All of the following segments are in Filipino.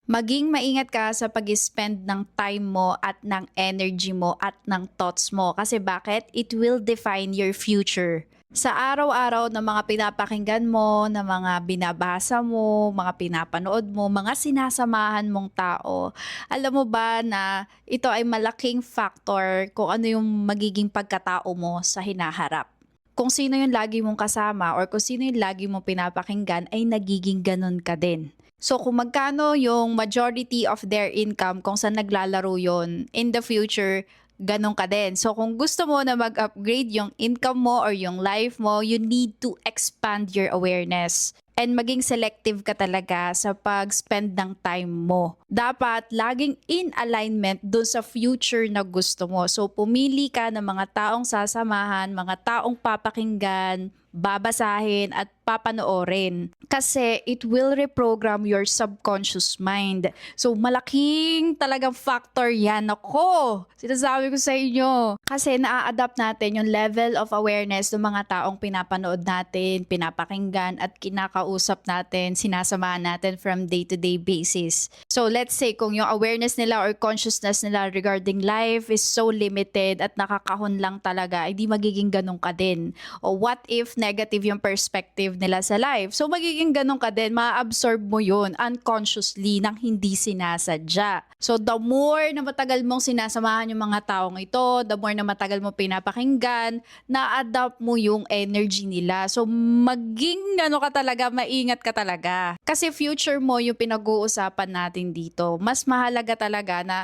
Maging maingat ka sa pag-spend ng time mo at ng energy mo at ng thoughts mo. Kasi bakit? It will define your future. Sa araw-araw na mga pinapakinggan mo, na mga binabasa mo, mga pinapanood mo, mga sinasamahan mong tao, alam mo ba na ito ay malaking factor kung ano yung magiging pagkatao mo sa hinaharap. Kung sino yung lagi mong kasama or kung sino yung lagi mong pinapakinggan ay nagiging ganun ka din. So kung magkano yung majority of their income kung saan naglalaro yon in the future, ganun ka din. So kung gusto mo na mag-upgrade yung income mo or yung life mo, you need to expand your awareness. And maging selective ka talaga sa pag-spend ng time mo. Dapat laging in alignment dun sa future na gusto mo. So pumili ka ng mga taong sasamahan, mga taong papakinggan, babasahin at papanoorin. Kasi it will reprogram your subconscious mind. So malaking talagang factor yan. Ako, sinasabi ko sa inyo. Kasi naa-adapt natin yung level of awareness ng mga taong pinapanood natin, pinapakinggan at kinakausap natin, sinasamahan natin from day-to-day basis. So let's say kung yung awareness nila or consciousness nila regarding life is so limited at nakakahon lang talaga, hindi magiging ganun ka din. O what if negative yung perspective nila sa life? So magiging ganun ka din, ma-absorb mo yun unconsciously nang hindi sinasadya. So the more na matagal mong sinasamahan yung mga taong ito, the more na matagal mo pinapakinggan, na-adapt mo yung energy nila. So maging ano ka talaga, maingat ka talaga. Kasi future mo yung pinag-uusapan natin dito. Mas mahalaga talaga na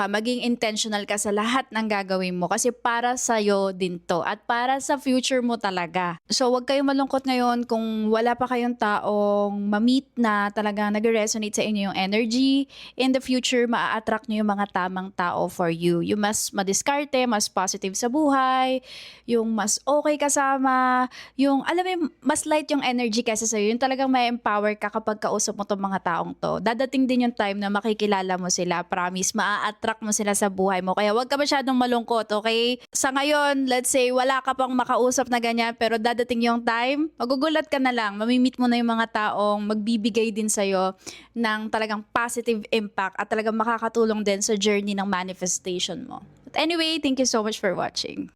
maging intentional ka sa lahat ng gagawin mo kasi para sa'yo din to at para sa future mo talaga. So wag kayong malungkot ngayon kung wala pa kayong taong ma-meet na talagang nag-resonate sa inyo yung energy. In the future, maa-attract nyo yung mga tamang tao for you. Yung mas madiskarte, mas positive sa buhay, yung mas okay kasama, yung alam mo yung mas light yung energy kaysa sa'yo. Yung talagang may empower ka kapag kausap mo tong mga taong to. Dadating din yung time na makikilala mo sila. Promise, maa-attract mo sila sa buhay mo. Kaya wag ka masyadong malungkot, okay? Sa ngayon, let's say, wala ka pang makausap na ganyan, pero dadating yung time, magugulat ka na lang. Mamimit mo na yung mga taong magbibigay din sa'yo ng talagang positive impact at talagang makakatulong din sa journey ng manifestation mo. But anyway, thank you so much for watching.